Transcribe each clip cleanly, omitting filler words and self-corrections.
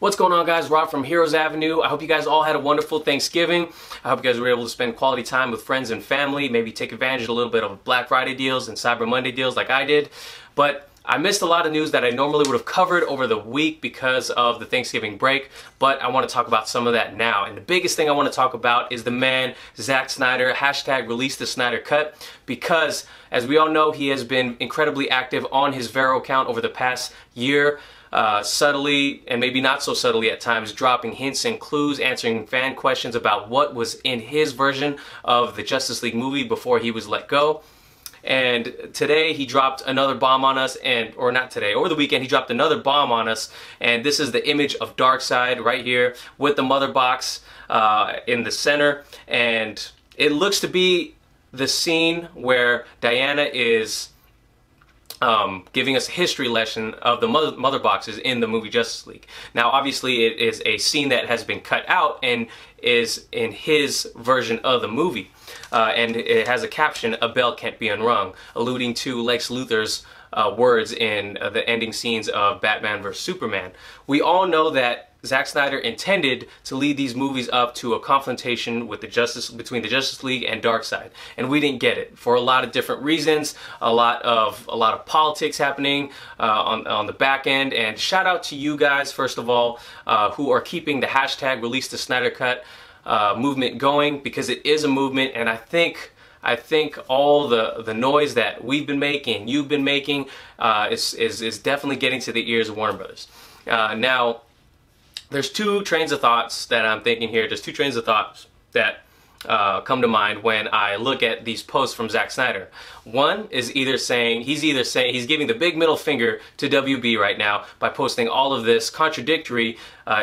What's going on, guys? Rob from Heroes Avenue. I hope you guys all had a wonderful Thanksgiving. I hope you guys were able to spend quality time with friends and family, maybe take advantage of a little bit of Black Friday deals and Cyber Monday deals like I did. But I missed a lot of news that I normally would have covered over the week because of the Thanksgiving break, but I want to talk about some of that now. And the biggest thing I want to talk about is the man, Zack Snyder, hashtag release the Snyder Cut, because as we all know, he has been incredibly active on his Vero account over the past year. Subtly and maybe not so subtly at times, dropping hints and clues, answering fan questions about what was in his version of the Justice League movie before he was let go. And today he dropped another bomb on us, or not today, over the weekend he dropped another bomb on us, and this is the image of Darkseid right here with the mother box in the center, and it looks to be the scene where Diana is giving us a history lesson of the mother boxes in the movie Justice League. Now, obviously, it is a scene that has been cut out and is in his version of the movie. And it has a caption, "A bell can't be unrung," alluding to Lex Luthor's words in the ending scenes of Batman vs. Superman. We all know that Zack Snyder intended to lead these movies up to a confrontation with between the Justice League and Darkseid, and we didn't get it for a lot of different reasons. A lot of politics happening on the back end. And shout out to you guys, first of all, who are keeping the hashtag Release the Snyder Cut movement going, because it is a movement, and I think all the noise that we've been making, you've been making, is definitely getting to the ears of Warner Brothers. Now, there's two trains of thoughts that I'm thinking here. There's two trains of thoughts that come to mind when I look at these posts from Zack Snyder. One is he's giving the big middle finger to WB right now by posting all of this contradictory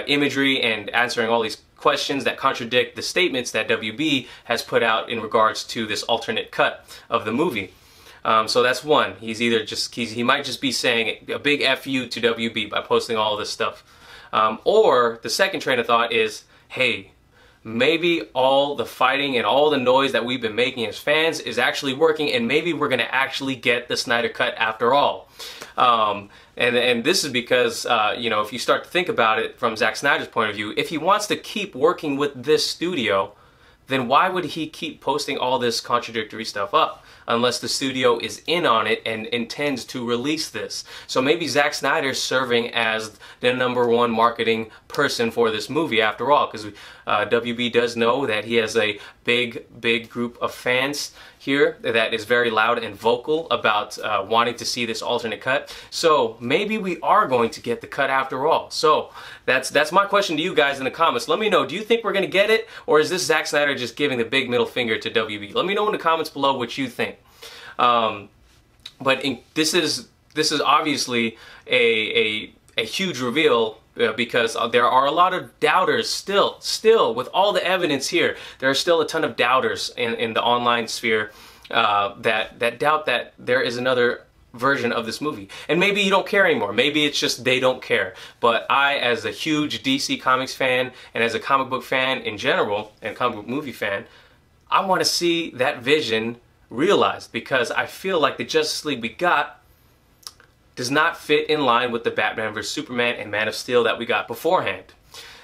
imagery and answering all these questions that contradict the statements that WB has put out in regards to this alternate cut of the movie. So that's one. He might just be saying a big F you to WB by posting all of this stuff. Or the second train of thought is, hey, maybe all the fighting and all the noise that we've been making as fans is actually working, and maybe we're going to actually get the Snyder Cut after all. And this is because, you know, if you start to think about it from Zack Snyder's point of view, if he wants to keep working with this studio, then why would he keep posting all this contradictory stuff up? Unless the studio is in on it and intends to release this. So maybe Zack Snyder's serving as the #1 marketing person for this movie after all, because WB does know that he has a big group of fans here that is very loud and vocal about wanting to see this alternate cut. So maybe we are going to get the cut after all. So that's my question to you guys in the comments. Let me know, do you think we're going to get it, or is this Zack Snyder just giving the big middle finger to WB? Let me know in the comments below what you think. This is obviously a huge reveal, because there are a lot of doubters still with all the evidence here. There are still a ton of doubters in the online sphere that doubt that there is another version of this movie. And maybe you don't care anymore. Maybe it's just they don't care. But I, as a huge DC Comics fan and as a comic book fan in general and comic book movie fan, I want to see that vision realized, because I feel like the Justice League we got does not fit in line with the Batman vs. Superman and Man of Steel that we got beforehand.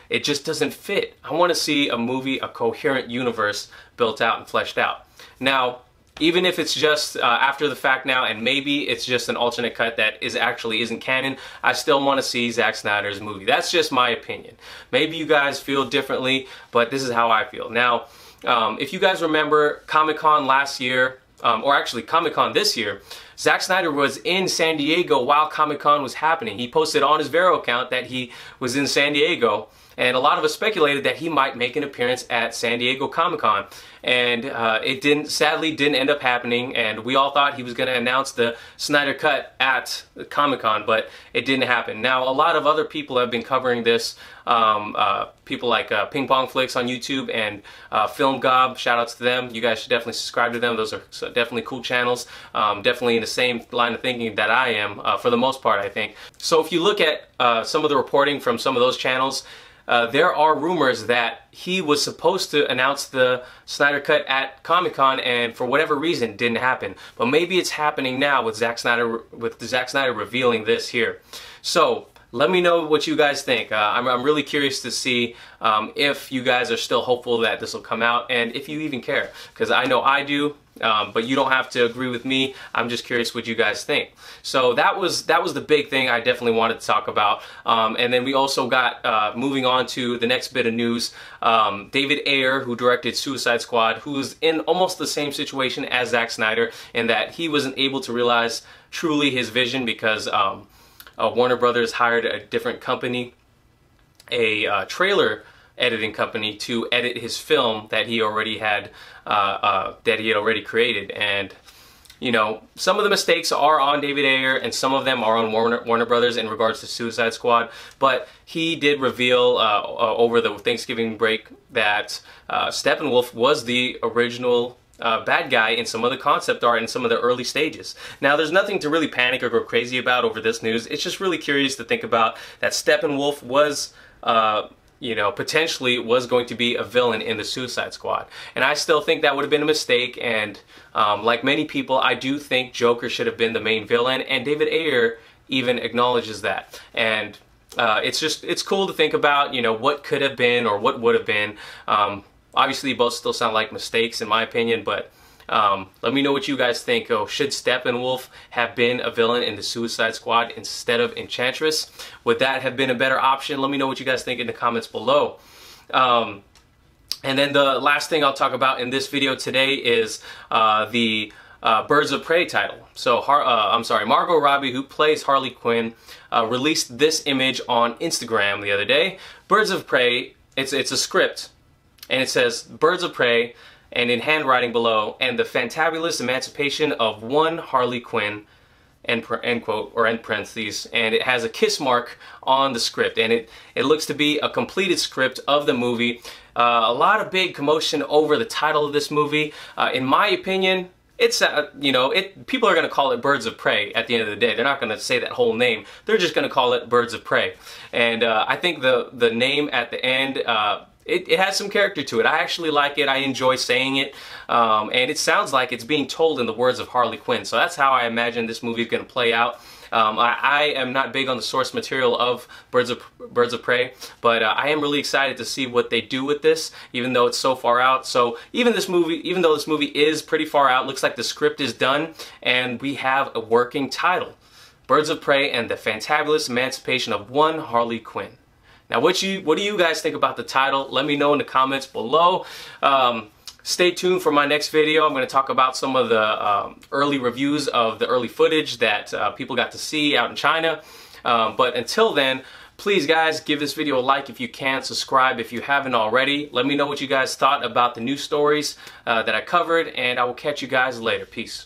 It just doesn't fit. I want to see a movie, a coherent universe built out and fleshed out. Now, even if it's just after the fact now, and maybe it's just an alternate cut that actually isn't canon, I still want to see Zack Snyder's movie. That's just my opinion. Maybe you guys feel differently, but this is how I feel. Now, if you guys remember Comic-Con last year, or actually Comic-Con this year, Zack Snyder was in San Diego while Comic-Con was happening. He posted on his Vero account that he was in San Diego, and a lot of us speculated that he might make an appearance at San Diego Comic-Con. And it sadly didn't end up happening, and we all thought he was going to announce the Snyder Cut at Comic-Con, but it didn't happen. Now, a lot of other people have been covering this, people like Ping Pong Flicks on YouTube and Film Gob, shout outs to them. You guys should definitely subscribe to them. Those are definitely cool channels, definitely in the same line of thinking that I am, for the most part, I think. So if you look at some of the reporting from some of those channels, there are rumors that he was supposed to announce the Snyder Cut at Comic-Con, and for whatever reason didn't happen. But maybe it's happening now with Zack Snyder revealing this here. So let me know what you guys think. I'm really curious to see if you guys are still hopeful that this will come out, and if you even care, because I know I do. But you don't have to agree with me. I'm just curious what you guys think. So that was the big thing I definitely wanted to talk about. And then we also got, moving on to the next bit of news, David Ayer, who directed Suicide Squad, who's in almost the same situation as Zack Snyder, in that he wasn't able to realize truly his vision because Warner Brothers hired a different company, a trailer editing company, to edit his film that he already had created. And you know, some of the mistakes are on David Ayer and some of them are on Warner Brothers in regards to Suicide Squad, but he did reveal over the Thanksgiving break that Steppenwolf was the original bad guy in some of the concept art in some of the early stages. Now, there's nothing to really panic or go crazy about over this news. It's just really curious to think about that Steppenwolf was you know, potentially was going to be a villain in the Suicide Squad. And I still think that would have been a mistake, and like many people, I do think Joker should have been the main villain, and David Ayer even acknowledges that. And it's cool to think about, you know, what could have been or what would have been. Obviously, both still sound like mistakes in my opinion, but let me know what you guys think. Oh, should Steppenwolf have been a villain in the Suicide Squad instead of Enchantress? Would that have been a better option? Let me know what you guys think in the comments below. And then the last thing I'll talk about in this video today is the Birds of Prey title. So, Margot Robbie, who plays Harley Quinn, released this image on Instagram the other day. Birds of Prey, it's a script, and it says, Birds of Prey, and in handwriting below, and the fantabulous emancipation of one Harley Quinn, end quote, or end parentheses, and it has a kiss mark on the script, and it looks to be a completed script of the movie. A lot of big commotion over the title of this movie. In my opinion, it's, you know, people are going to call it Birds of Prey at the end of the day. They're not going to say that whole name. They're just going to call it Birds of Prey. And I think the name at the end, it has some character to it. I actually like it. I enjoy saying it. And it sounds like it's being told in the words of Harley Quinn. So that's how I imagine this movie is going to play out. I am not big on the source material of Birds of Prey, but I am really excited to see what they do with this, even though it's so far out. So even though this movie is pretty far out, looks like the script is done, and we have a working title. Birds of Prey and the Fantabulous Emancipation of One Harley Quinn. Now, what do you guys think about the title? Let me know in the comments below. Stay tuned for my next video. I'm going to talk about some of the early reviews of the early footage that people got to see out in China. But until then, please guys, give this video a like if you can, subscribe if you haven't already. Let me know what you guys thought about the news stories that I covered, and I will catch you guys later. Peace.